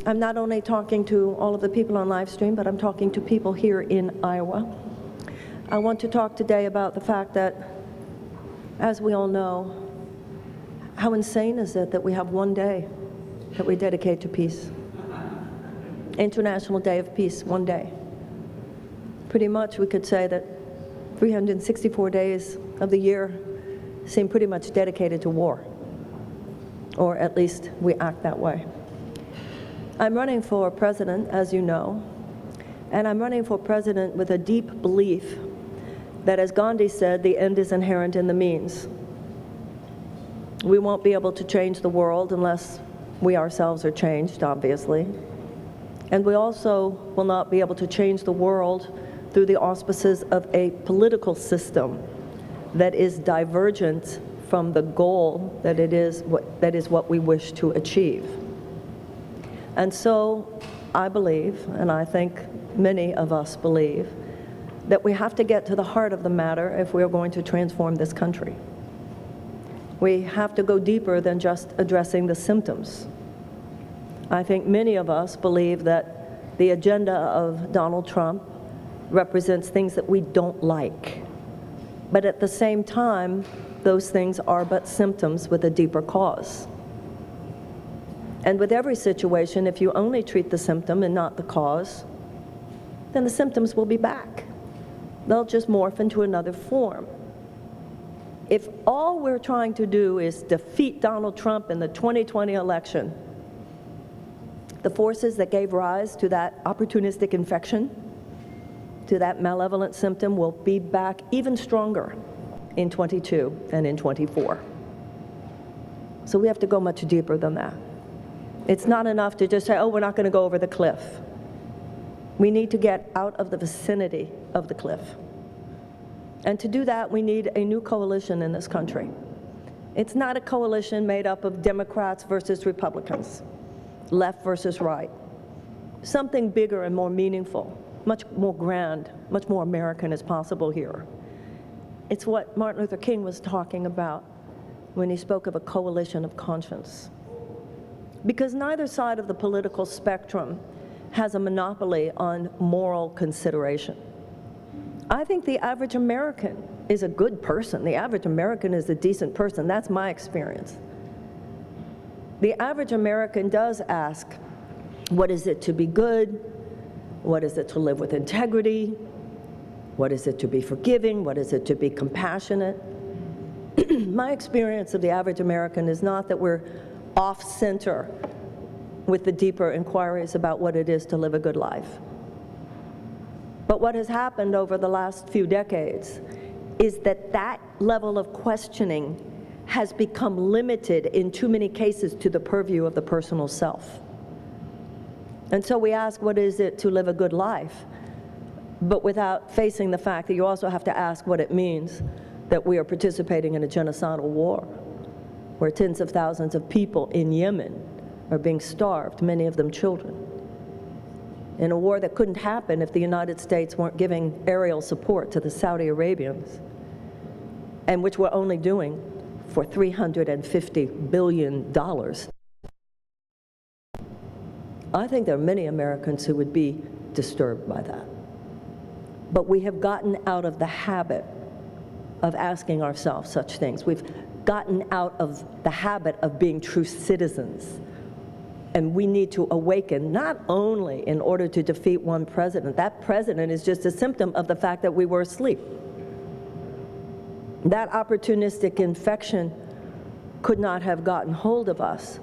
I'm not only talking to all of the people on live stream, but I'm talking to people here in Iowa. I want to talk today about the fact that, as we all know, how insane is it that we have one day that we dedicate to peace? International Day of Peace, one day. Pretty much we could say that 364 days of the year seem pretty much dedicated to war, or at least we act that way. I'm running for president, as you know, and I'm running for president with a deep belief that, as Gandhi said, the end is inherent in the means. We won't be able to change the world unless we ourselves are changed, obviously. And we also will not be able to change the world through the auspices of a political system that is divergent from the goal that is what we wish to achieve. And so I believe, and I think many of us believe, that we have to get to the heart of the matter if we are going to transform this country. We have to go deeper than just addressing the symptoms. I think many of us believe that the agenda of Donald Trump represents things that we don't like. But at the same time, those things are but symptoms with a deeper cause. And with every situation, if you only treat the symptom and not the cause, then the symptoms will be back. They'll just morph into another form. If all we're trying to do is defeat Donald Trump in the 2020 election, the forces that gave rise to that opportunistic infection, to that malevolent symptom, will be back even stronger in 22 and in 24. So we have to go much deeper than that. It's not enough to just say, oh, we're not going to go over the cliff. We need to get out of the vicinity of the cliff. And to do that, we need a new coalition in this country. It's not a coalition made up of Democrats versus Republicans, left versus right. Something bigger and more meaningful, much more grand, much more American is possible here. It's what Martin Luther King was talking about when he spoke of a coalition of conscience. Because neither side of the political spectrum has a monopoly on moral consideration. I think the average American is a good person. The average American is a decent person. That's my experience. The average American does ask, what is it to be good? What is it to live with integrity? What is it to be forgiving? What is it to be compassionate? My experience of the average American is not that we're off-center with the deeper inquiries about what it is to live a good life. But what has happened over the last few decades is that that level of questioning has become limited in too many cases to the purview of the personal self. And so we ask, what is it to live a good life? But without facing the fact that you also have to ask what it means that we are participating in a genocidal war, where tens of thousands of people in Yemen are being starved, many of them children, in a war that couldn't happen if the United States weren't giving aerial support to the Saudi Arabians, and which we're only doing for $350 billion. I think there are many Americans who would be disturbed by that. But we have gotten out of the habit of asking ourselves such things. We've gotten out of the habit of being true citizens. And we need to awaken, not only in order to defeat one president. That president is just a symptom of the fact that we were asleep. That opportunistic infection could not have gotten hold of us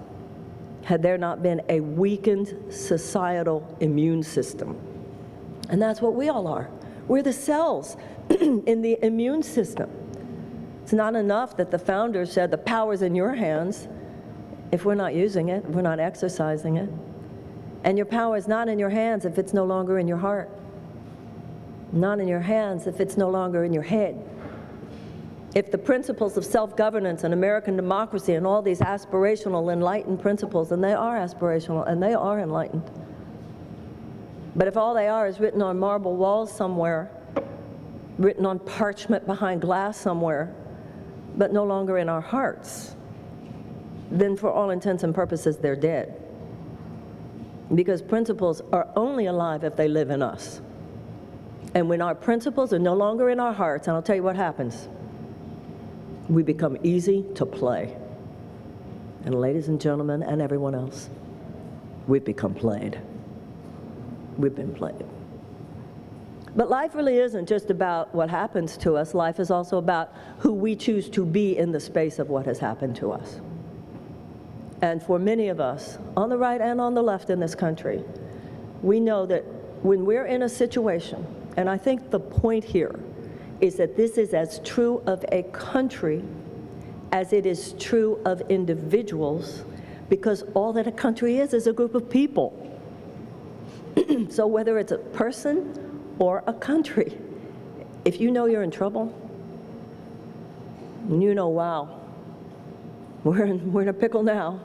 had there not been a weakened societal immune system. And that's what we all are. We're the cells in the immune system. It's not enough that the founders said the power's in your hands if we're not using it, if we're not exercising it. And your power is not in your hands if it's no longer in your heart. Not in your hands if it's no longer in your head. If the principles of self-governance and American democracy and all these aspirational, enlightened principles, and they are aspirational and they are enlightened, but if all they are is written on marble walls somewhere, written on parchment behind glass somewhere, but no longer in our hearts, then for all intents and purposes, they're dead. Because principles are only alive if they live in us. And when our principles are no longer in our hearts, and I'll tell you what happens, we become easy to play. And ladies and gentlemen, and everyone else, we've become played. We've been played. But life really isn't just about what happens to us. Life is also about who we choose to be in the space of what has happened to us. And for many of us, on the right and on the left in this country, we know that when we're in a situation, and I think the point here is that this is as true of a country as it is true of individuals, because all that a country is a group of people. So whether it's a person or a country, if you know you're in trouble, and you know, wow, we're in a pickle now,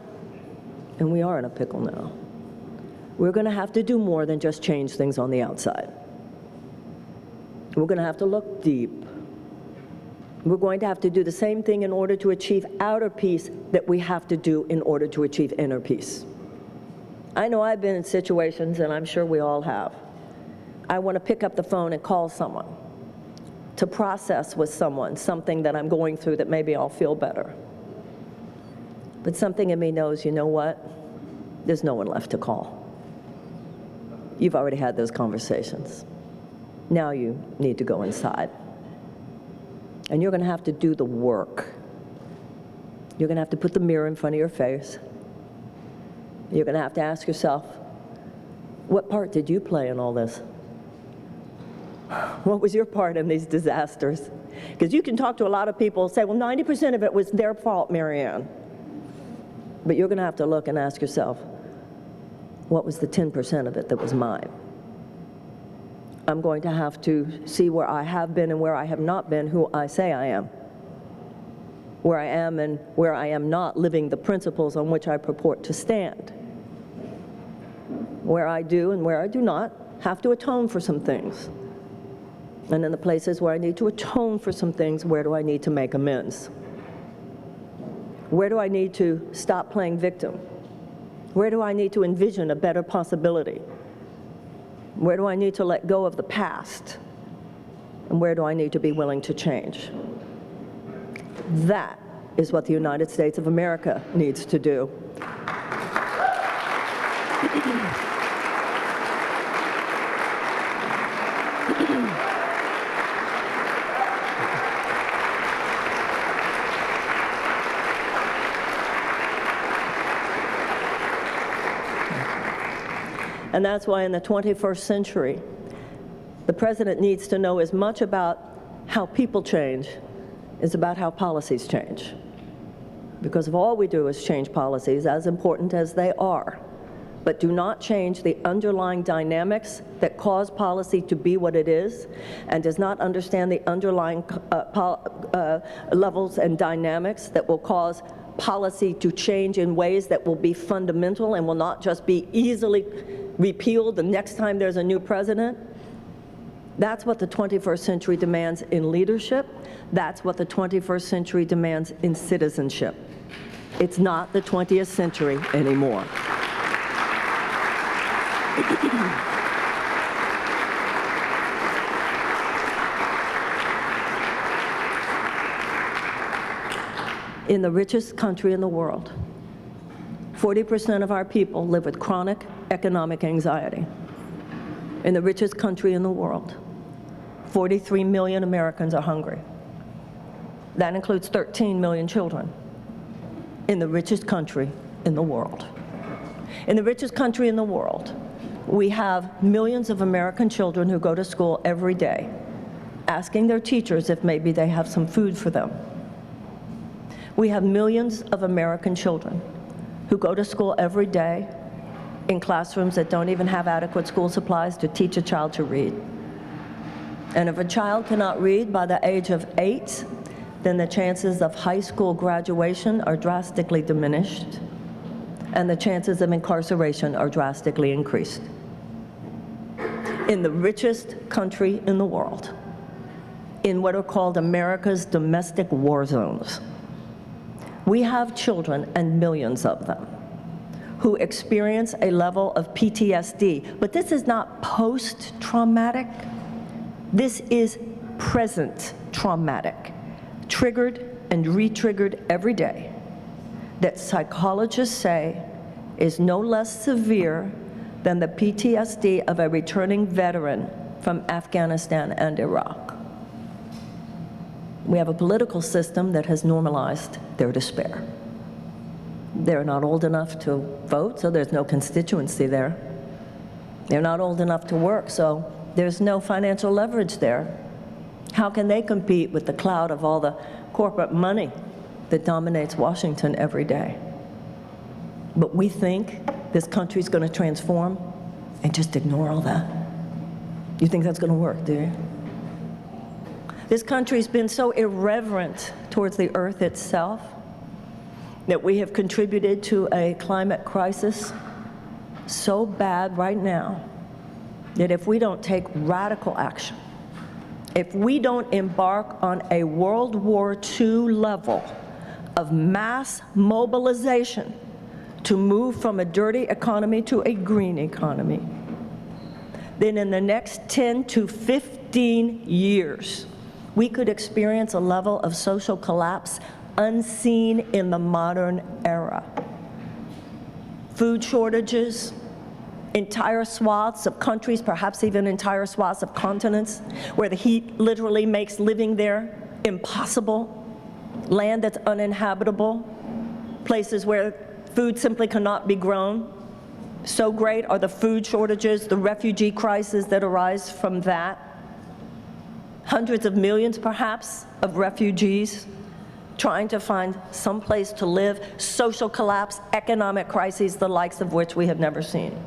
and we are in a pickle now, we're going to have to do more than just change things on the outside. We're going to have to look deep. We're going to have to do the same thing in order to achieve outer peace that we have to do in order to achieve inner peace. I know I've been in situations, and I'm sure we all have. I want to pick up the phone and call someone, to process with someone something that I'm going through that maybe I'll feel better. But something in me knows, you know what? There's no one left to call. You've already had those conversations. Now you need to go inside. And you're going to have to do the work. You're going to have to put the mirror in front of your face. You're going to have to ask yourself, what part did you play in all this? What was your part in these disasters? Because you can talk to a lot of people and say, well, 90% of it was their fault, Marianne. But you're going to have to look and ask yourself, what was the 10% of it that was mine? I'm going to have to see where I have been and where I have not been who I say I am. Where I am and where I am not living the principles on which I purport to stand. Where I do and where I do not have to atone for some things. And in the places where I need to atone for some things, where do I need to make amends? Where do I need to stop playing victim? Where do I need to envision a better possibility? Where do I need to let go of the past? And where do I need to be willing to change? That is what the United States of America needs to do. And that's why in the 21st century, the president needs to know as much about how people change as about how policies change. Because if all we do is change policies, as important as they are, but do not change the underlying dynamics that cause policy to be what it is, and does not understand the underlying levels and dynamics that will cause policy to change in ways that will be fundamental and will not just be easily repealed the next time there's a new president. That's what the 21st century demands in leadership. That's what the 21st century demands in citizenship. It's not the 20th century anymore. In the richest country in the world, 40% of our people live with chronic economic anxiety. In the richest country in the world, 43 million Americans are hungry. That includes 13 million children. In the richest country in the world. In the richest country in the world, we have millions of American children who go to school every day, asking their teachers if maybe they have some food for them. We have millions of American children who go to school every day in classrooms that don't even have adequate school supplies to teach a child to read. And if a child cannot read by the age of 8, then the chances of high school graduation are drastically diminished, and the chances of incarceration are drastically increased. In the richest country in the world, in what are called America's domestic war zones, we have children, and millions of them, who experience a level of PTSD. But this is not post-traumatic. This is present traumatic, triggered and re-triggered every day, that psychologists say is no less severe than the PTSD of a returning veteran from Afghanistan and Iraq. We have a political system that has normalized their despair. They're not old enough to vote, so there's no constituency there. They're not old enough to work, so there's no financial leverage there. How can they compete with the cloud of all the corporate money that dominates Washington every day? But we think this country's going to transform and just ignore all that. You think that's going to work, do you? This country's been so irreverent towards the earth itself that we have contributed to a climate crisis so bad right now that if we don't take radical action, if we don't embark on a World War II level of mass mobilization to move from a dirty economy to a green economy, then in the next 10 to 15 years, we could experience a level of social collapse unseen in the modern era. Food shortages, entire swaths of countries, perhaps even entire swaths of continents, where the heat literally makes living there impossible, land that's uninhabitable, places where food simply cannot be grown. So great are the food shortages, the refugee crisis that arise from that. Hundreds of millions, perhaps, of refugees trying to find some place to live, social collapse, economic crises, the likes of which we have never seen.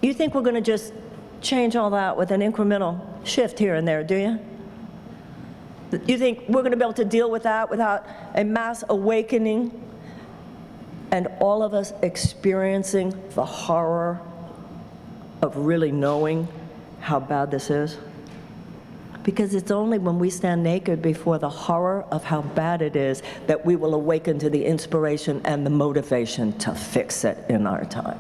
You think we're going to just change all that with an incremental shift here and there, do you? You think we're going to be able to deal with that without a mass awakening and all of us experiencing the horror of really knowing how bad this is? Because it's only when we stand naked before the horror of how bad it is that we will awaken to the inspiration and the motivation to fix it in our time.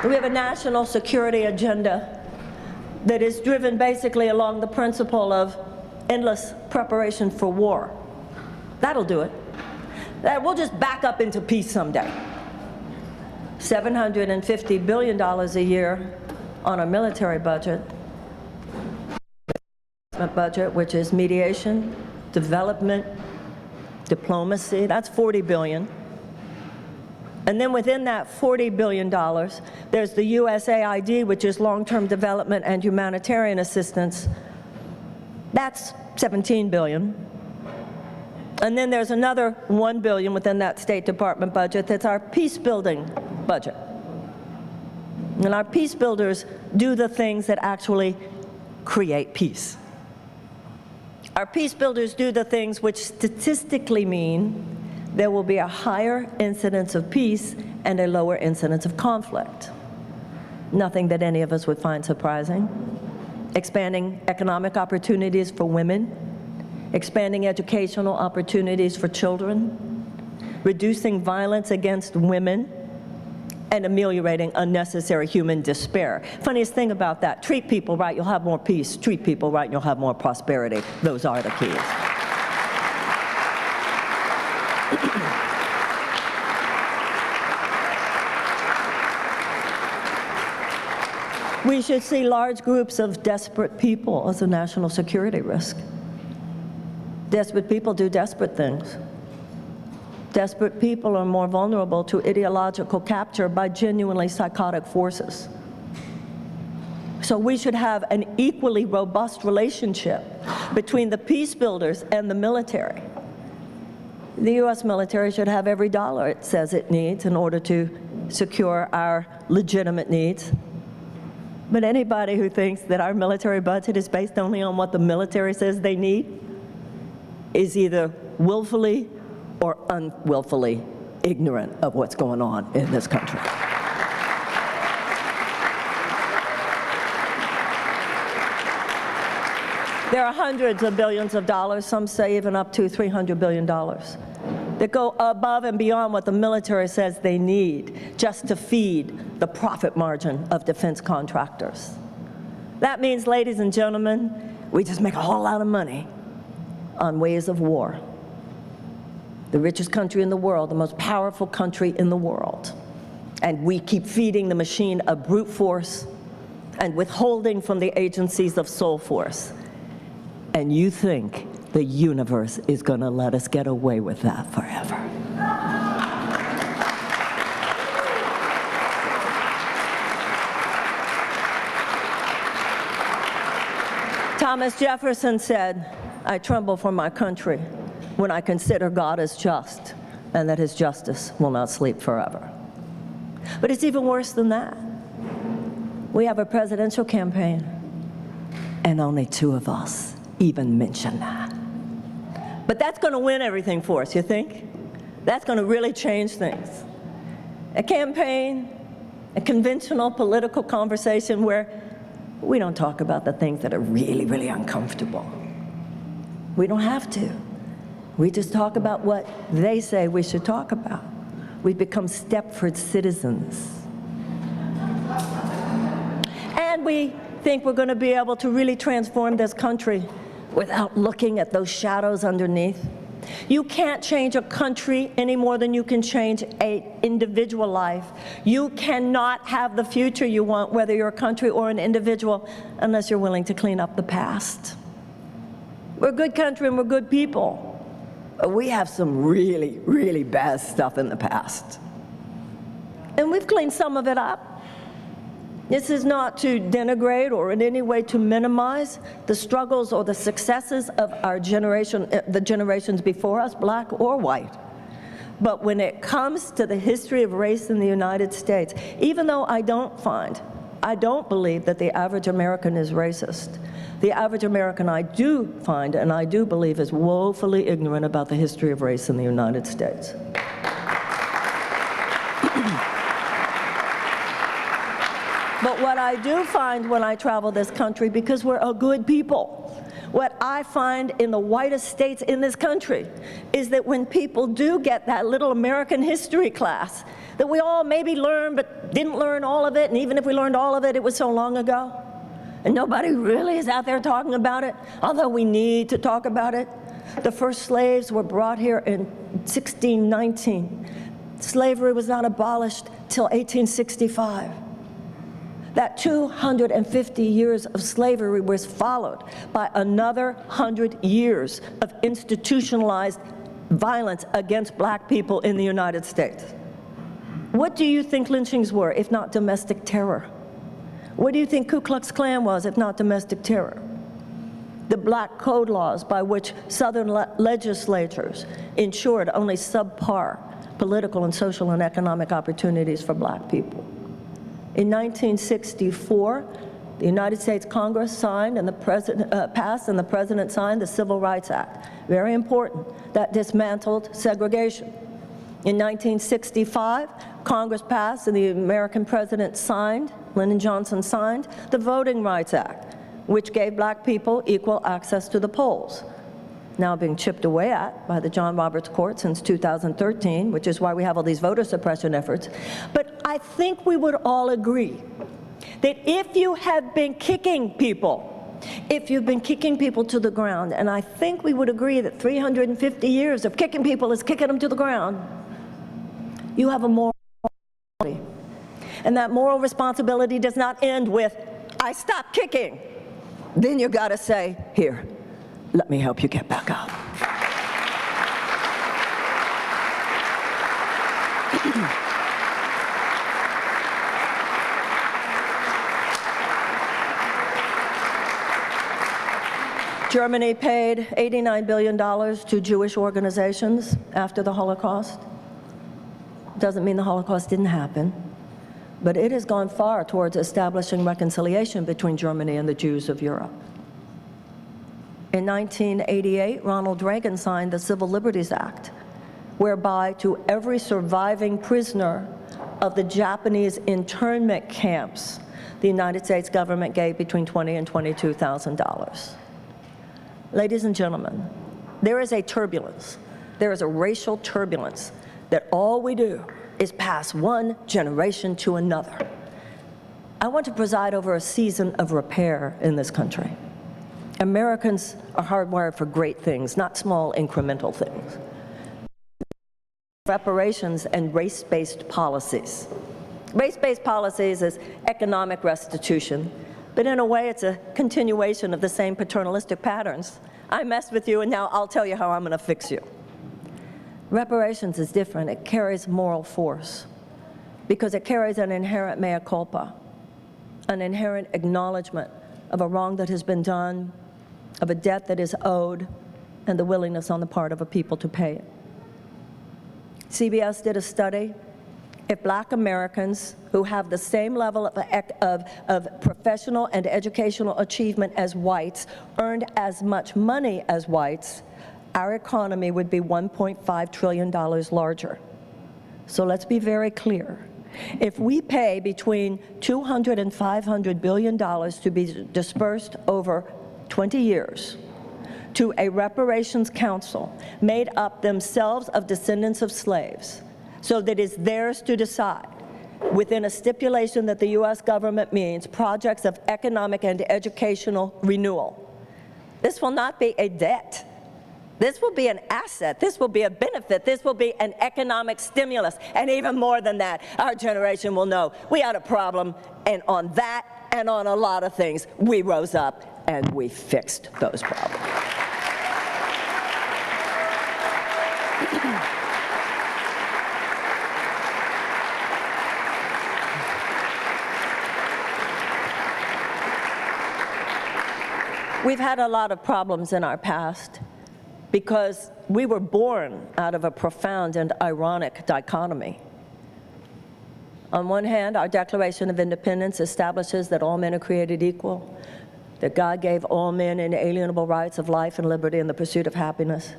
We have a national security agenda that is driven basically along the principle of endless preparation for war. That'll do it. We'll just back up into peace someday. $750 billion a year on a military budget, which is mediation, development, diplomacy, that's $40 billion. And then within that $40 billion, there's the USAID, which is long-term development and humanitarian assistance. That's $17 billion. And then there's another $1 billion within that State Department budget that's our peace-building budget. And our peace builders do the things that actually create peace. Our peace builders do the things which statistically mean there will be a higher incidence of peace and a lower incidence of conflict. Nothing that any of us would find surprising. Expanding economic opportunities for women, expanding educational opportunities for children, reducing violence against women, and ameliorating unnecessary human despair. Funniest thing about that, treat people right, you'll have more peace. Treat people right, and you'll have more prosperity. Those are the keys. We should see large groups of desperate people as a national security risk. Desperate people do desperate things. Desperate people are more vulnerable to ideological capture by genuinely psychotic forces. So we should have an equally robust relationship between the peace builders and the military. The U.S. military should have every dollar it says it needs in order to secure our legitimate needs. But anybody who thinks that our military budget is based only on what the military says they need is either willfully or unwillfully ignorant of what's going on in this country. There are hundreds of billions of dollars, some say even up to $300 billion, that go above and beyond what the military says they need just to feed the profit margin of defense contractors. That means, ladies and gentlemen, we just make a whole lot of money on ways of war. The richest country in the world, the most powerful country in the world. And we keep feeding the machine of brute force and withholding from the agencies of soul force. And you think the universe is going to let us get away with that forever. Thomas Jefferson said, "I tremble for my country when I consider God as just, and that his justice will not sleep forever." But it's even worse than that. We have a presidential campaign, and only 2 of us even mention that. But that's going to win everything for us, you think? That's going to really change things. A campaign, a conventional political conversation where we don't talk about the things that are really, really uncomfortable. We don't have to. We just talk about what they say we should talk about. We've become Stepford citizens. And we think we're going to be able to really transform this country without looking at those shadows underneath. You can't change a country any more than you can change an individual life. You cannot have the future you want, whether you're a country or an individual, unless you're willing to clean up the past. We're a good country and we're good people. We have some really, really bad stuff in the past. And we've cleaned some of it up. This is not to denigrate or in any way to minimize the struggles or the successes of our generation, the generations before us, black or white. But when it comes to the history of race in the United States, even though I don't believe that the average American is racist, the average American I do find and I do believe is woefully ignorant about the history of race in the United States. But what I do find when I travel this country, because we're a good people, what I find in the whitest states in this country is that when people do get that little American history class that we all maybe learned but didn't learn all of it, and even if we learned all of it, it was so long ago, and nobody really is out there talking about it, although we need to talk about it. The first slaves were brought here in 1619. Slavery was not abolished till 1865. That 250 years of slavery was followed by another 100 years of institutionalized violence against black people in the United States. What do you think lynchings were, if not domestic terror? What do you think Ku Klux Klan was, if not domestic terror? The black code laws by which Southern legislatures ensured only subpar political and social and economic opportunities for black people. In 1964, the United States Congress signed and the President passed and the President signed the Civil Rights Act. Very important. That dismantled segregation. In 1965, Congress passed and the American President signed, Lyndon Johnson signed, the Voting Rights Act, which gave black people equal access to the polls. Now being chipped away at by the John Roberts Court since 2013, which is why we have all these voter suppression efforts. But I think we would all agree that if you have been kicking people, if you've been kicking people to the ground, and I think we would agree that 350 years of kicking people is kicking them to the ground, you have a moral responsibility. And that moral responsibility does not end with, I stopped kicking. Then you gotta say, here, let me help you get back up. Germany paid $89 billion to Jewish organizations after the Holocaust. Doesn't mean the Holocaust didn't happen, but it has gone far towards establishing reconciliation between Germany and the Jews of Europe. In 1988, Ronald Reagan signed the Civil Liberties Act, whereby to every surviving prisoner of the Japanese internment camps, the United States government gave between $20,000 and $22,000. Ladies and gentlemen, there is a turbulence, there is a racial turbulence that all we do is pass one generation to another. I want to preside over a season of repair in this country. Americans are hardwired for great things, not small incremental things. Reparations and race-based policies. Race-based policies is economic restitution, but in a way it's a continuation of the same paternalistic patterns. I messed with you and now I'll tell you how I'm going to fix you. Reparations is different. It carries moral force because it carries an inherent mea culpa, an inherent acknowledgement of a wrong that has been done, of a debt that is owed, and the willingness on the part of a people to pay it. CBS did a study. If Black Americans who have the same level of professional and educational achievement as whites earned as much money as whites, our economy would be $1.5 trillion larger. So let's be very clear. If we pay between $200 and $500 billion to be dispersed over 20 years to a reparations council made up themselves of descendants of slaves, so that it's theirs to decide, within a stipulation that the U.S. government means projects of economic and educational renewal. This will not be a debt. This will be an asset. This will be a benefit. This will be an economic stimulus. And even more than that, our generation will know we had a problem, and on that and on a lot of things, we rose up and we fixed those problems. We've had a lot of problems in our past because we were born out of a profound and ironic dichotomy. On one hand, our Declaration of Independence establishes that all men are created equal, that God gave all men inalienable rights of life and liberty in the pursuit of happiness.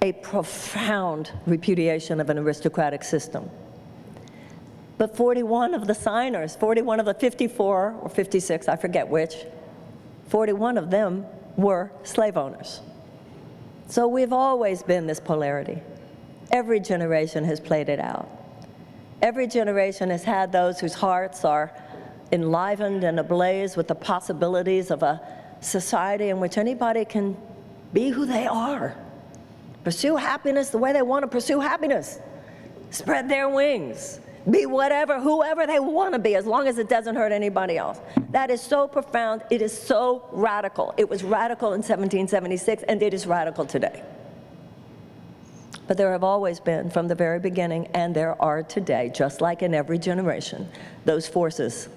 A profound repudiation of an aristocratic system. But 41 of the signers, 41 of the 54 or 56, I forget which, 41 of them were slave owners. So we've always been this polarity. Every generation has played it out. Every generation has had those whose hearts are enlivened and ablaze with the possibilities of a society in which anybody can be who they are, pursue happiness the way they want to pursue happiness, spread their wings, be whatever, whoever they want to be, as long as it doesn't hurt anybody else. That is so profound. It is so radical. It was radical in 1776, and it is radical today. But there have always been, from the very beginning, and there are today, just like in every generation, those forces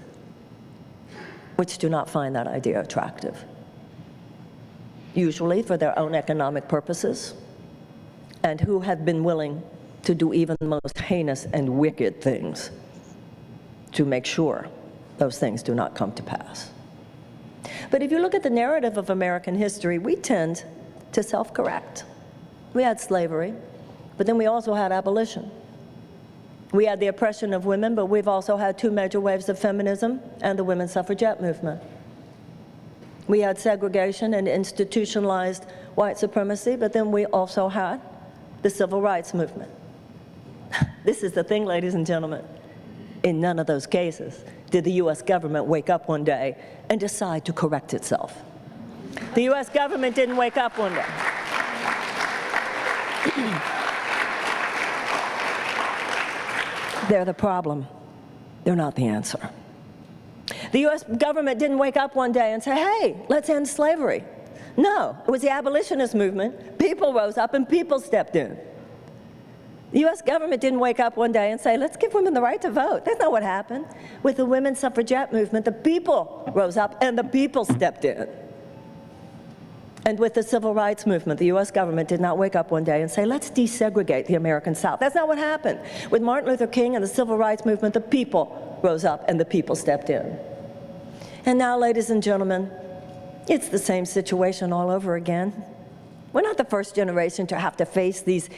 which do not find that idea attractive, usually for their own economic purposes, and who have been willing to do even the most heinous and wicked things to make sure those things do not come to pass. But if you look at the narrative of American history, we tend to self-correct. We had slavery, but then we also had abolition. We had the oppression of women, but we've also had two major waves of feminism and the women's suffragette movement. We had segregation and institutionalized white supremacy, but then we also had the civil rights movement. This is the thing, ladies and gentlemen. In none of those cases did the U.S. government wake up one day and decide to correct itself. The U.S. government didn't wake up one day. They're the problem. They're not the answer. The U.S. government didn't wake up one day and say, hey, let's end slavery. No, it was the abolitionist movement. People rose up and people stepped in. The U.S. government didn't wake up one day and say, let's give women the right to vote. That's not what happened. With the women's suffragette movement, the people rose up and the people stepped in. And with the civil rights movement, the U.S. government did not wake up one day and say, let's desegregate the American South. That's not what happened. With Martin Luther King and the civil rights movement, the people rose up and the people stepped in. And now, ladies and gentlemen, it's the same situation all over again. We're not the first generation to have to face these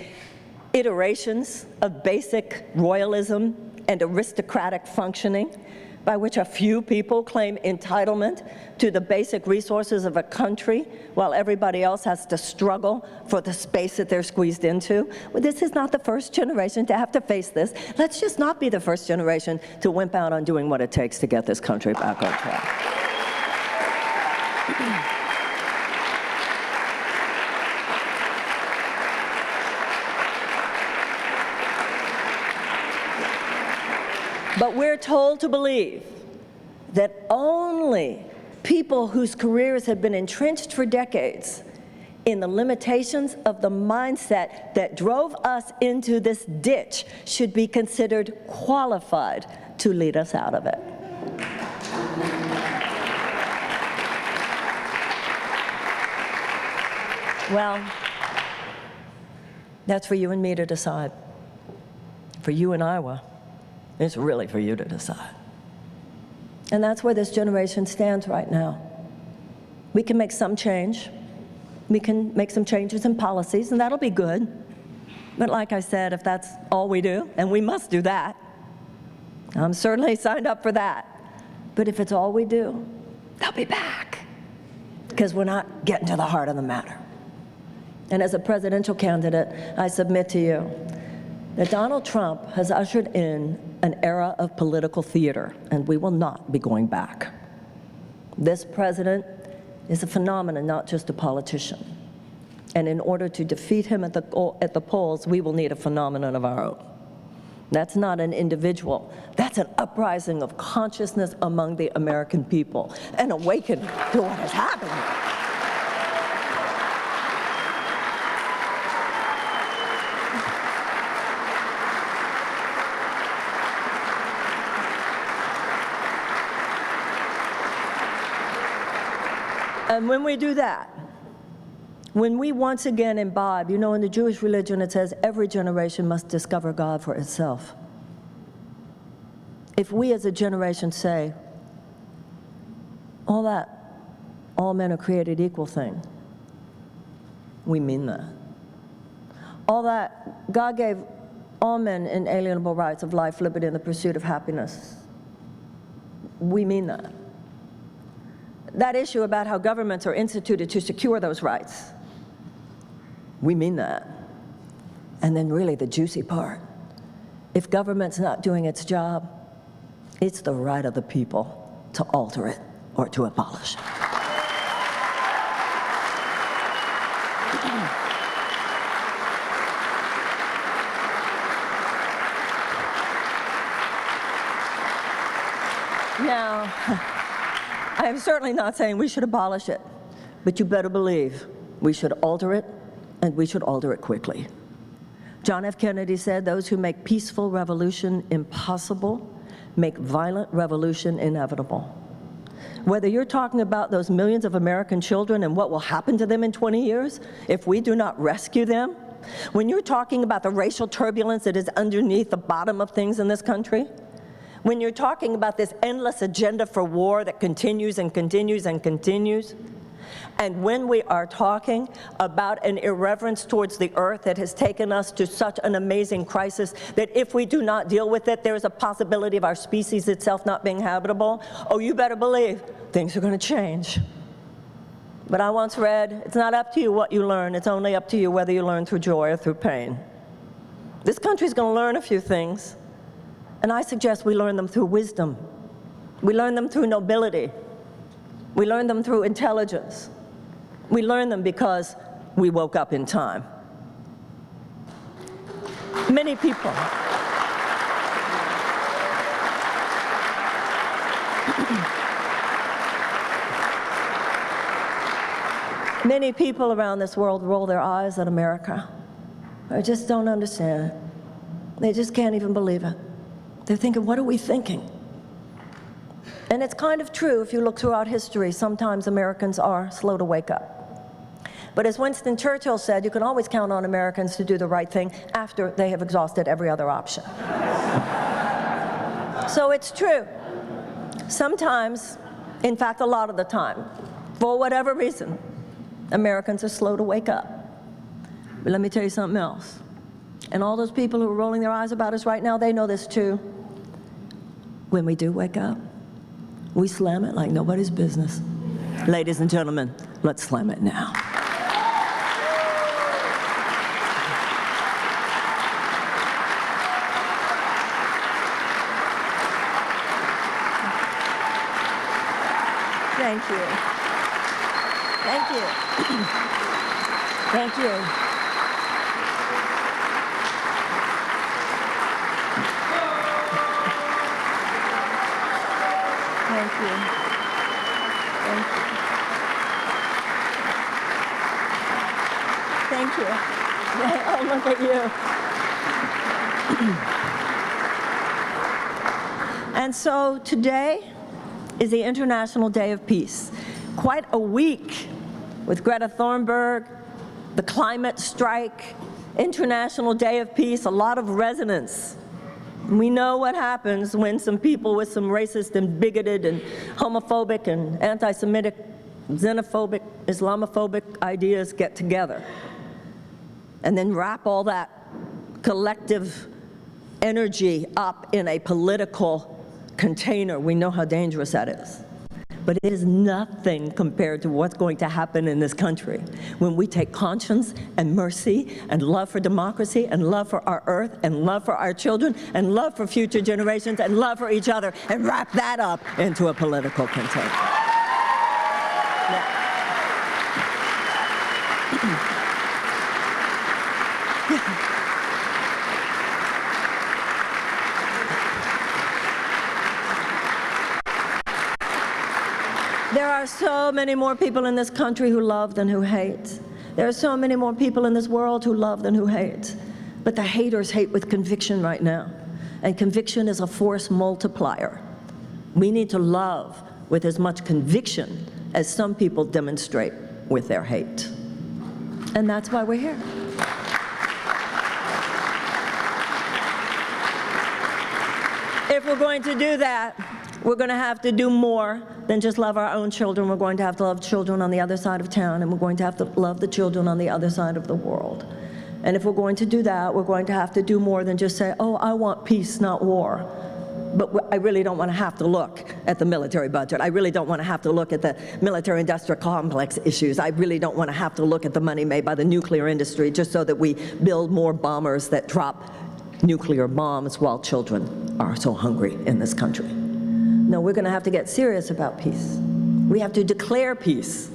iterations of basic royalism and aristocratic functioning. by which a few people claim entitlement to the basic resources of a country while everybody else has to struggle for the space that they're squeezed into? Well, this is not the first generation to have to face this. Let's just not be the first generation to wimp out on doing what it takes to get this country back on track. But we're told to believe that only people whose careers have been entrenched for decades in the limitations of the mindset that drove us into this ditch should be considered qualified to lead us out of it. Well, that's for you and me to decide. For you in Iowa, it's really for you to decide. And that's where this generation stands right now. We can make some change. We can make some changes in policies, and that'll be good. But like I said, if that's all we do, and we must do that, I'm certainly signed up for that. But if it's all we do, they'll be back, because we're not getting to the heart of the matter. And as a presidential candidate, I submit to you that Donald Trump has ushered in an era of political theater, and we will not be going back. This president is a phenomenon, not just a politician. And in order to defeat him at the polls, we will need a phenomenon of our own. That's not an individual. That's an uprising of consciousness among the American people, an awakening to what has happened. And when we do that, when we once again imbibe, you know, in the Jewish religion it says every generation must discover God for itself. If we as a generation say, all men are created equal thing, we mean that. All that, God gave all men inalienable rights of life, liberty, and the pursuit of happiness, we mean that. That issue about how governments are instituted to secure those rights, we mean that. And then really the juicy part, if government's not doing its job, it's the right of the people to alter it or to abolish it. Now, I am certainly not saying we should abolish it, but you better believe we should alter it, and we should alter it quickly. John F. Kennedy said, those who make peaceful revolution impossible make violent revolution inevitable. Whether you're talking about those millions of American children and what will happen to them in 20 years if we do not rescue them, when you're talking about the racial turbulence that is underneath the bottom of things in this country, when you're talking about this endless agenda for war that continues and continues and continues, and when we are talking about an irreverence towards the earth that has taken us to such an amazing crisis that if we do not deal with it, there is a possibility of our species itself not being habitable, oh, you better believe things are going to change. But I once read, it's not up to you what you learn, it's only up to you whether you learn through joy or through pain. This country's going to learn a few things, and I suggest we learn them through wisdom. We learn them through nobility. We learn them through intelligence. We learn them because we woke up in time. Many people many people around this world roll their eyes at America. They just don't understand. They just can't even believe it. They're thinking, what are we thinking? And it's kind of true if you look throughout history. Sometimes Americans are slow to wake up. But as Winston Churchill said, you can always count on Americans to do the right thing after they have exhausted every other option. So it's true. Sometimes, in fact, a lot of the time, for whatever reason, Americans are slow to wake up. But let me tell you something else. And all those people who are rolling their eyes about us right now, they know this too. When we do wake up, We slam it like nobody's business. Ladies and gentlemen, let's slam it now. Thank you. Thank you. Thank you. Thank you. Thank you. Thank you. Oh, look at you. And so today is the International Day of Peace. Quite a week with Greta Thunberg, the climate strike, International Day of Peace, a lot of resonance. We know what happens when some people with some racist and bigoted and homophobic and anti-Semitic, xenophobic, Islamophobic ideas get together and then wrap all that collective energy up in a political container. We know how dangerous that is. But it is nothing compared to what's going to happen in this country when we take conscience and mercy and love for democracy and love for our earth and love for our children and love for future generations and love for each other and wrap that up into a political container. Yeah. There are so many more people in this country who love than who hate. There are so many more people in this world who love than who hate. But the haters hate with conviction right now. And conviction is a force multiplier. We need to love with as much conviction as some people demonstrate with their hate. And that's why we're here. If we're going to do that, we're going to have to do more than just love our own children. We're going to have to love children on the other side of town, and we're going to have to love the children on the other side of the world. And if we're going to do that, we're going to have to do more than just say, oh, I want peace, not war. But I really don't want to have to look at the military budget. I really don't want to have to look at the military-industrial complex issues. I really don't want to have to look at the money made by the nuclear industry just so that we build more bombers that drop nuclear bombs while children are so hungry in this country. No, we're going to have to get serious about peace. We have to declare peace.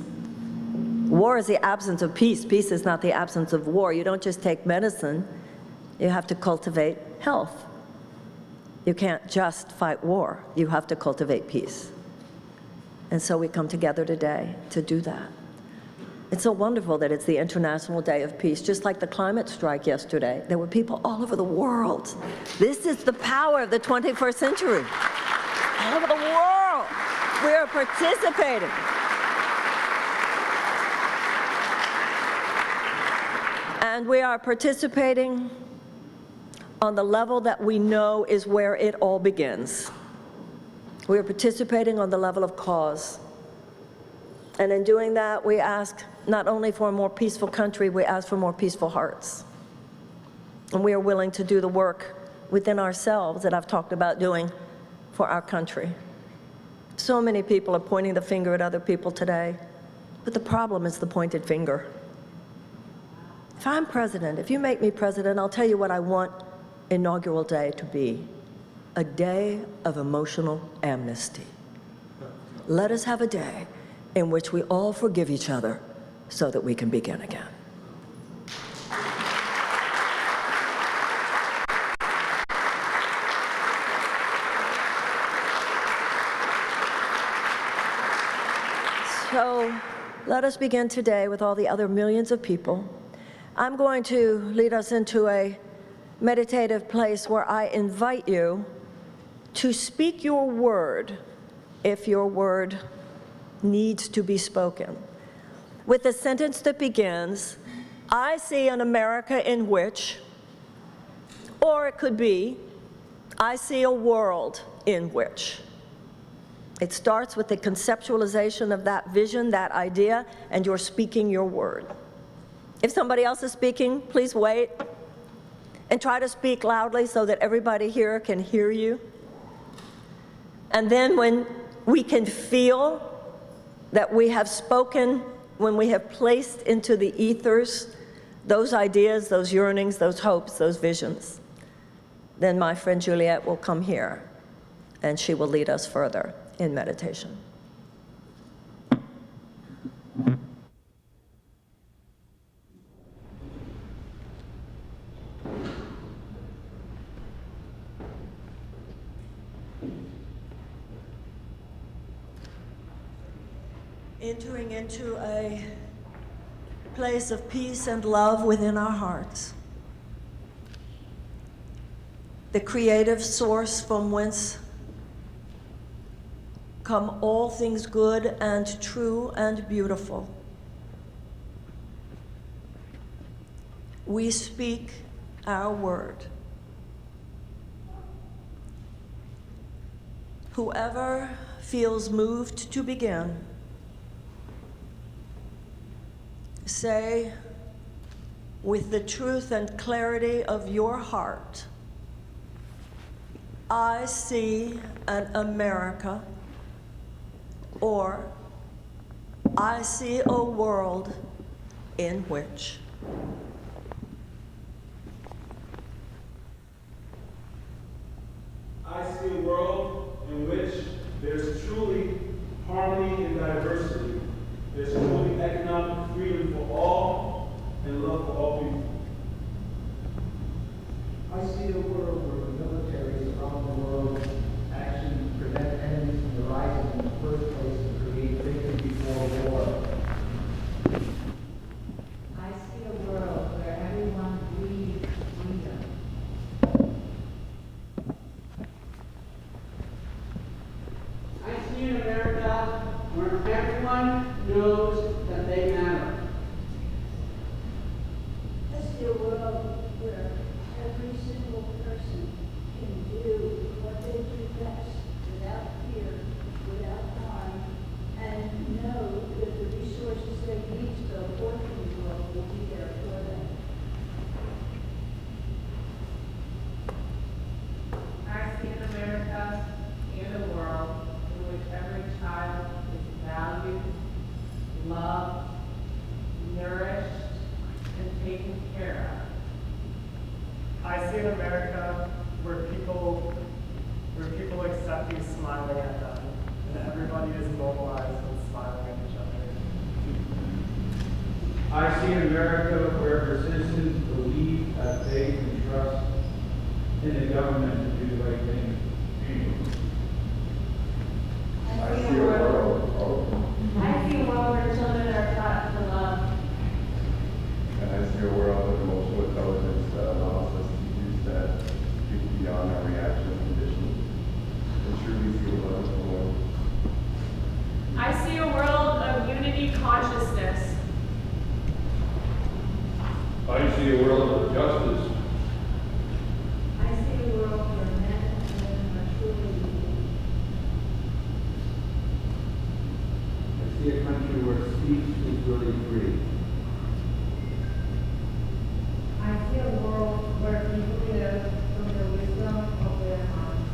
War is the absence of peace. Peace is not the absence of war. You don't just take medicine. You have to cultivate health. You can't just fight war. You have to cultivate peace. And so we come together today to do that. It's so wonderful that it's the International Day of Peace. Just like the climate strike yesterday, there were people all over the world. This is the power of the 21st century. All over the world, we are participating. And we are participating on the level that we know is where it all begins. We are participating on the level of cause. And in doing that, we ask not only for a more peaceful country, we ask for more peaceful hearts. And we are willing to do the work within ourselves that I've talked about doing for our country. So many people are pointing the finger at other people today, but the problem is the pointed finger. If I'm president, if you make me president, I'll tell you what I want inaugural day to be: a day of emotional amnesty. Let us have a day in which we all forgive each other so that we can begin again. So let us begin today with all the other millions of people. I'm going to lead us into a meditative place where I invite you to speak your word if your word needs to be spoken. With the sentence that begins, I see an America in which, or it could be, I see a world in which. It starts with the conceptualization of that vision, that idea, and you're speaking your word. If somebody else is speaking, please wait and try to speak loudly so that everybody here can hear you. And then when We can feel that we have spoken when we have placed into the ethers those ideas, those yearnings, those hopes, those visions. Then my friend Juliet will come here, and she will lead us further in meditation. Entering into a place of peace and love within our hearts. The creative source from whence come all things good and true and beautiful. We speak our word. Whoever feels moved to begin, say with the truth and clarity of your heart, I see an America, or I see a world in which. I see a world in which there's truly harmony and diversity. There's truly economic freedom for all and love for all people. I see a world where the militaries around the world actually prevent enemies from rising in the first place and create victory before war. I see a world where everyone breathes freedom. I see an America where everyone knows that they matter. I see a world where every single person can do what they do best without fear, without harm, and know that the resources they need to go forth in the world will be there for them. I see an America and a world in which every child is valued, loved, nourished, and taken care of. I see an America where people accept you smiling at them, and everybody is mobilized and smiling at each other. I see an America where her citizens believe, have faith, and trust in the government to do the right thing. I see a world where children are taught to love. And I see a world of emotional intelligence that allows us to use that to get beyond our reaction conditions and truly feel love in the world. I see a world of unity consciousness. I see a world of justice. I see a world where men and women are truly equal. I see a country where speech is really free. I see a world where people live from the wisdom of their minds.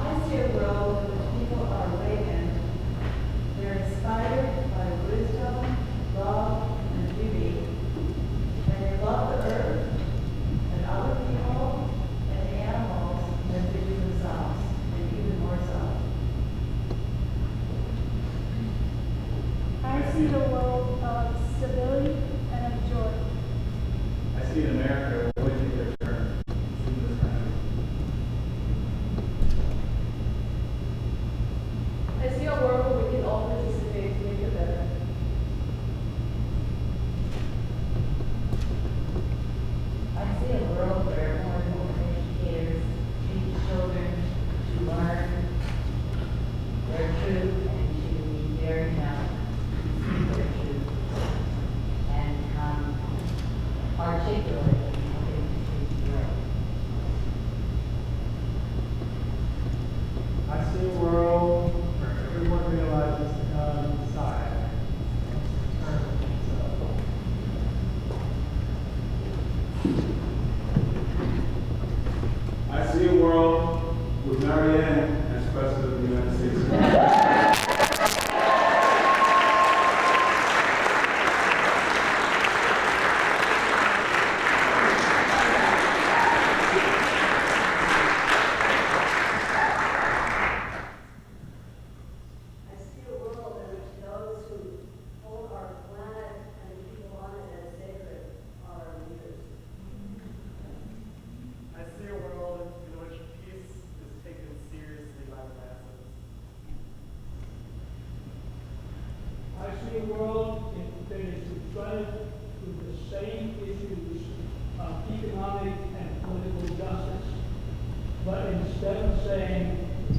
I see a world in which people are awakened. They're inspired by wisdom, love, and beauty. And they love the earth and other people and animals and vision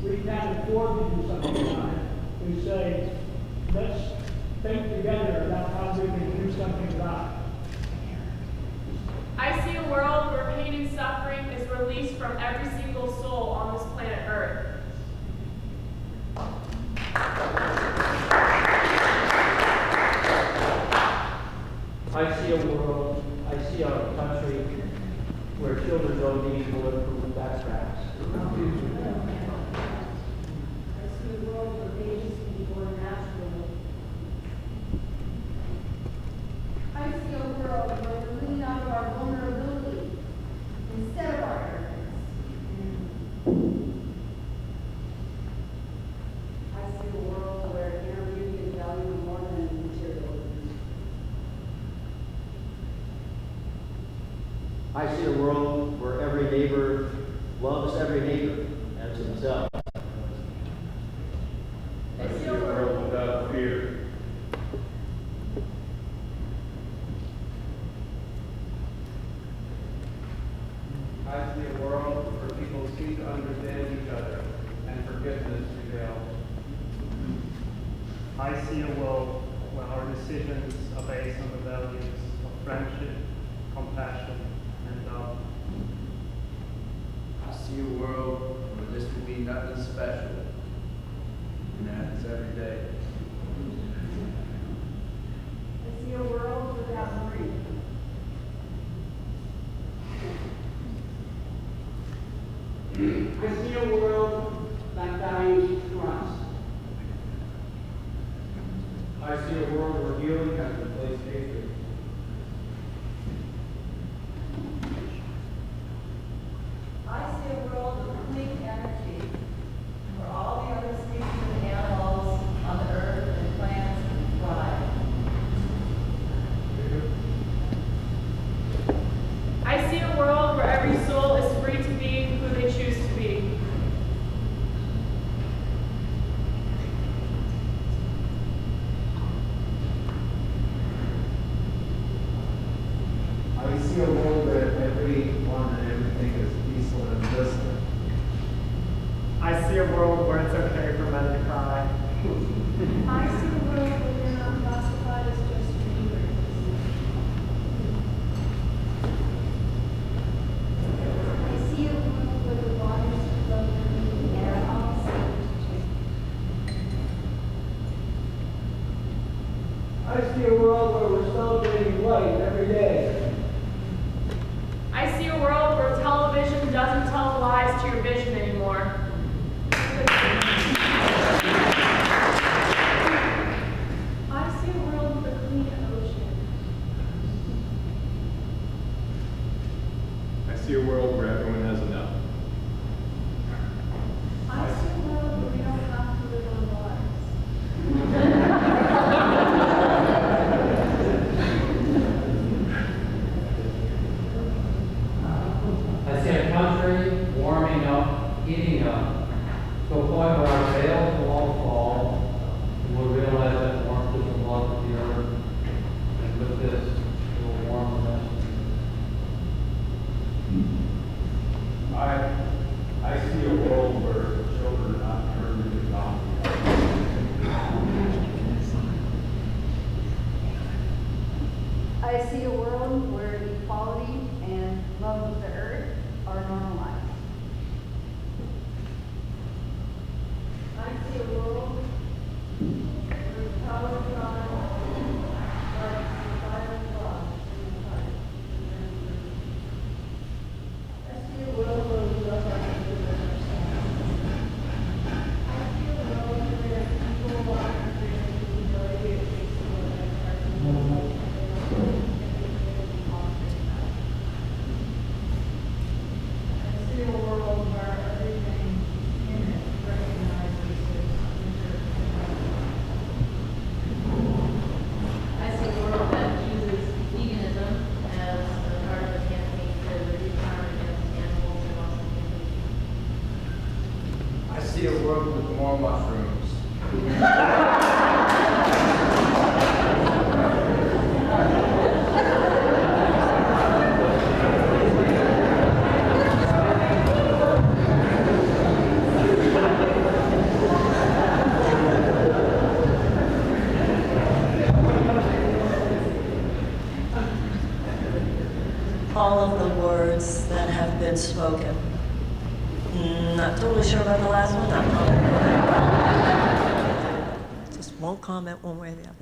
we can afford to do something about it. We say, let's think together about how we can do something about it. I see a world where pain and suffering is released from every single soul on this planet Earth. I see a world, I see a country where children don't need bulletproof backpacks. I see a world where babies can be born naturally. I see a world where we lean out of our vulnerability instead of our arrogance. I see a world where inner beauty is valued more than materialism. I see a world where every neighbor loves every neighbor as himself. I see a world without fear. I see a world where people seek to understand each other and forgiveness prevails. I see a world where our decisions are based on the values of friendship, compassion, and love. I see a world where this will be nothing special, and it happens every day. I see a world without greed. I see a world that values trust. I see a world where healing has replaced hatred. I see a world of clean energy, where all the other species and animals on the earth and plants thrive. I see a world where every soul is free to be who they choose to be. I see a world where everyone and everything is peaceful and blissful. I see a world where it's okay for men to cry. I see a world where they're not classified as just dreamers. I see a world where the waters flow and are all safe to drink. I see a world where we're celebrating life every day. I see a world where television doesn't tell lies to your vision anymore. I see a world with a clean ocean. I see a world where everyone has enough. I see a world where we don't have to live on Mars. I see a country warming up, heating up, to a point where our veils will all fall, and we'll realize that warmth is the love of the earth, and with this, it will warm the rest of the earth. I see a world where children are not turned into zombies. I see a world where equality and love of the earth are normalized. I see a world where the power of God starts the fire of love in the heart. I see a world where we love our neighbors as ourselves. I see a world where people are experiencing humility and takes the Lord as our I see a world where everything in it recognizes its interdependence. I see a world that uses veganism as a part of the campaign to reduce harm against animals and also humans. I see a world with more mushrooms. have been spoken. Not totally sure about the last one. Just won't comment one way or the other.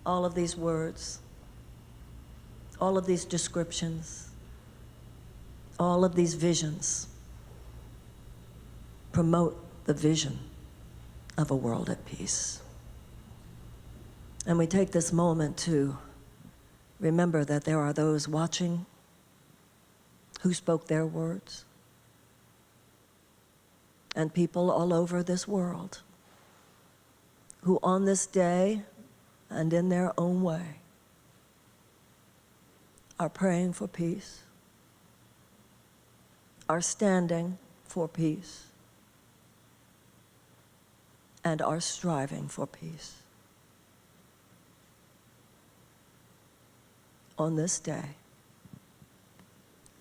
All of these words, all of these descriptions, all of these visions promote the vision of a world at peace. And we take this moment to remember that there are those watching who spoke their words, and people all over this world who on this day and in their own way are praying for peace, are standing for peace, and are striving for peace. On this day,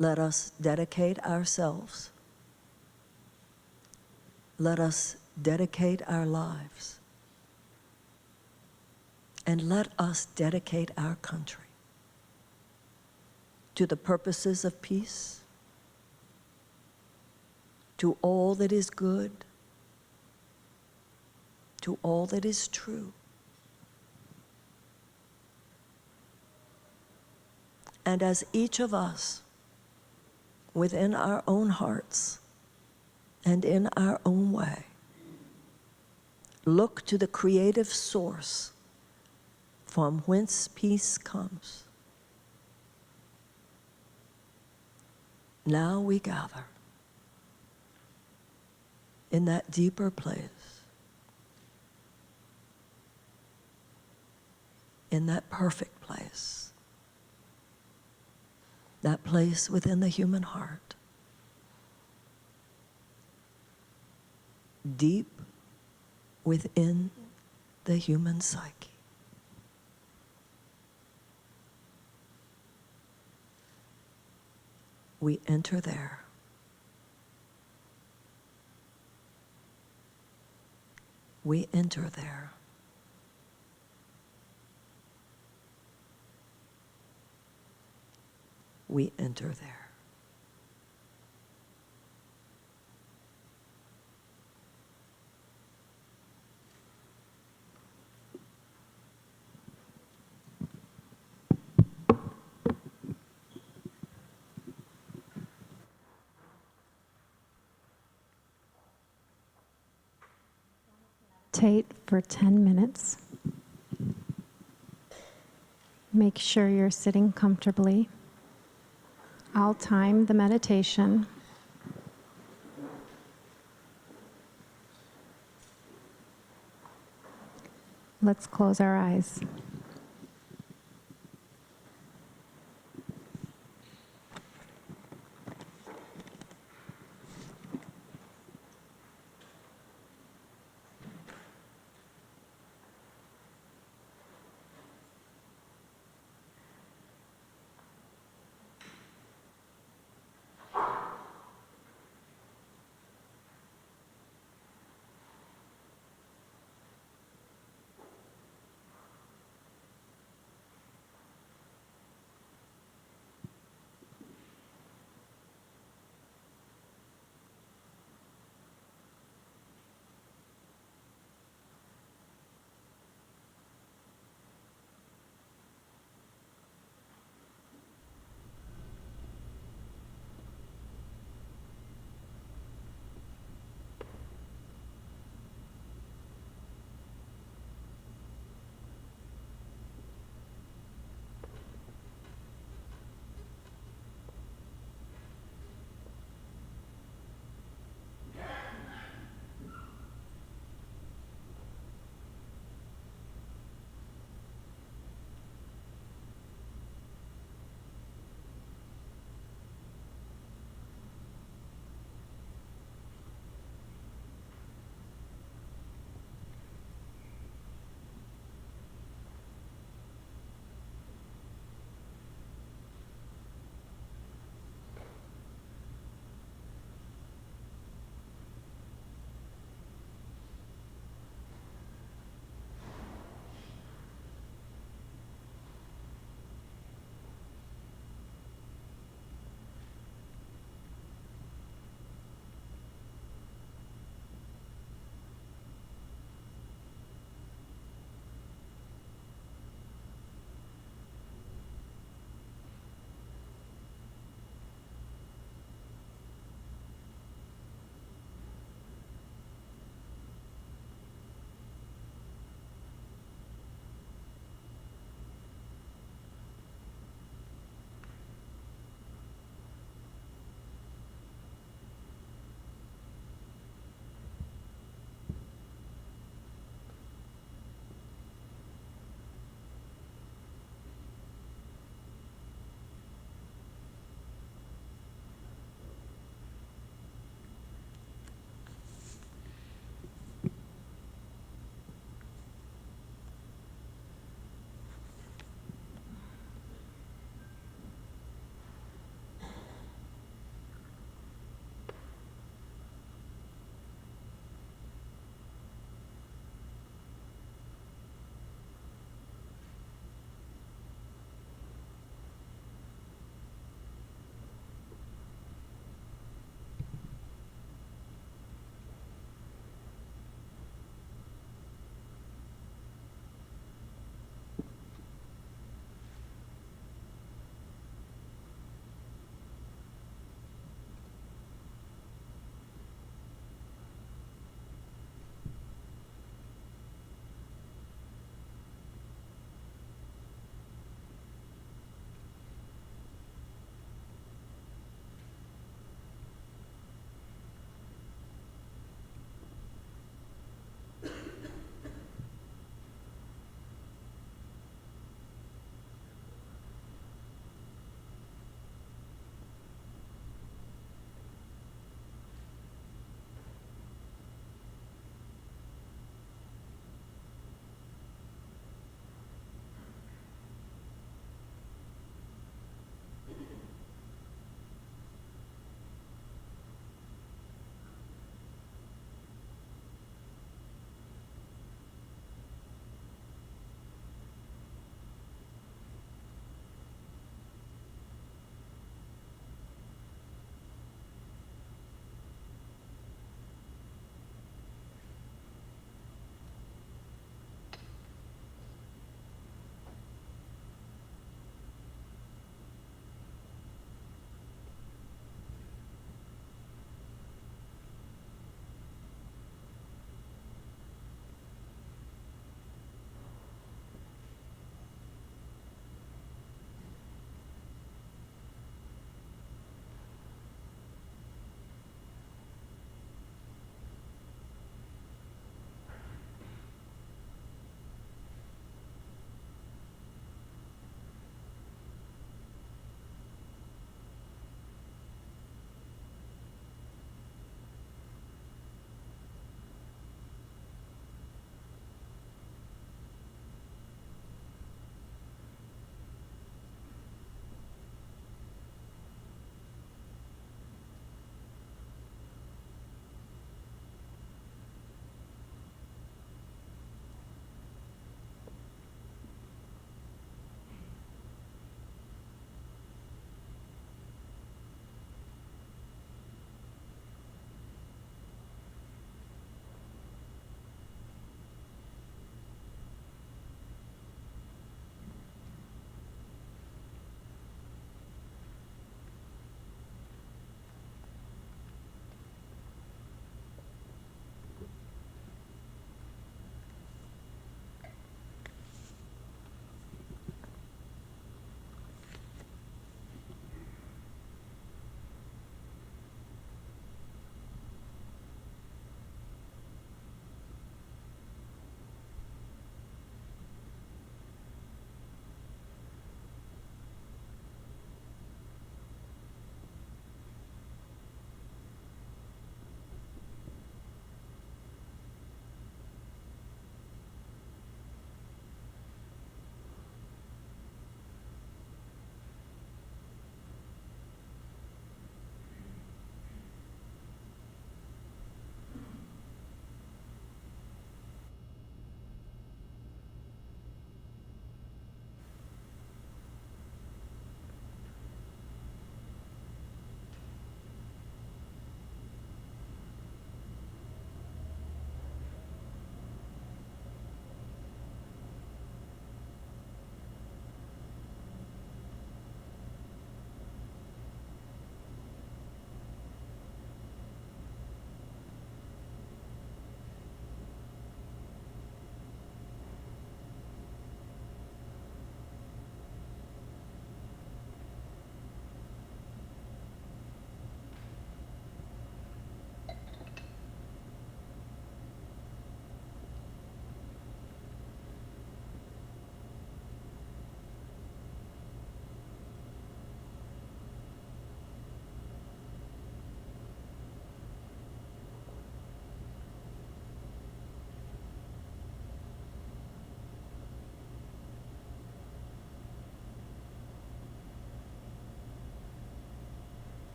let us dedicate ourselves. Let us dedicate our lives. And let us dedicate our country to the purposes of peace, to all that is good, to all that is true. And as each of us, within our own hearts and in our own way, look to the creative source from whence peace comes, now we gather in that deeper place, in that perfect place, that place within the human heart, deep within the human psyche. We enter there. We enter there. We enter there. Meditate for 10 minutes. Make sure you're sitting comfortably. I'll time the meditation. Let's close our eyes.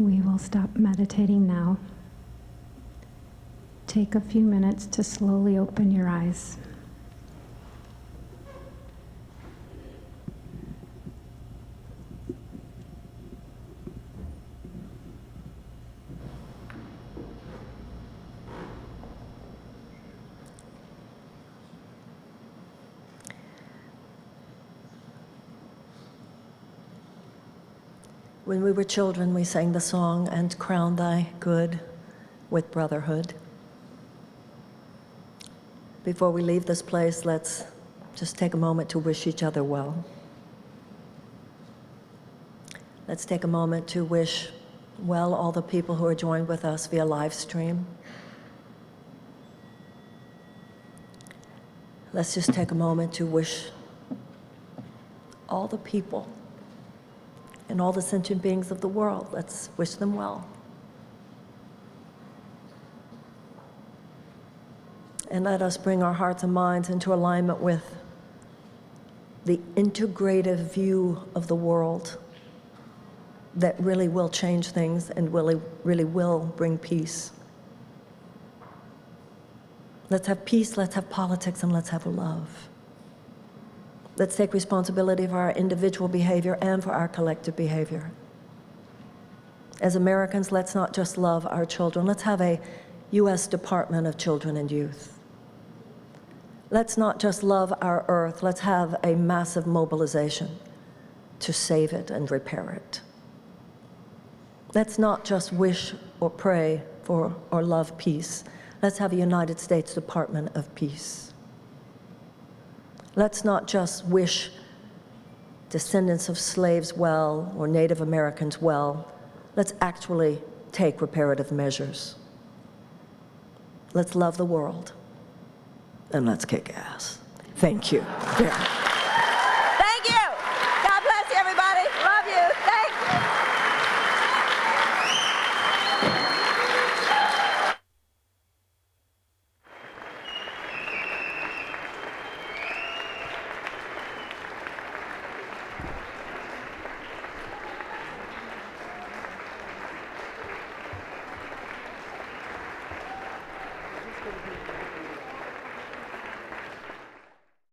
We will stop meditating now. Take a few minutes to slowly open your eyes. When we were children, we sang the song, "And crown thy good with brotherhood." Before we leave this place, let's just take a moment to wish each other well. Let's take a moment to wish well all the people who are joined with us via live stream. Let's just take a moment to wish all the people and all the sentient beings of the world. Let's wish them well. And let us bring our hearts and minds into alignment with the integrative view of the world that really will change things and really will bring peace. Let's have peace, let's have politics, and let's have love. Let's take responsibility for our individual behavior and for our collective behavior. As Americans, let's not just love our children. Let's have a U.S. Department of Children and Youth. Let's not just love our earth. Let's have a massive mobilization to save it and repair it. Let's not just wish or pray for or love peace. Let's have a United States Department of Peace. Let's not just wish descendants of slaves well or Native Americans well. Let's actually take reparative measures. Let's love the world, and let's kick ass. Thank you. Yeah.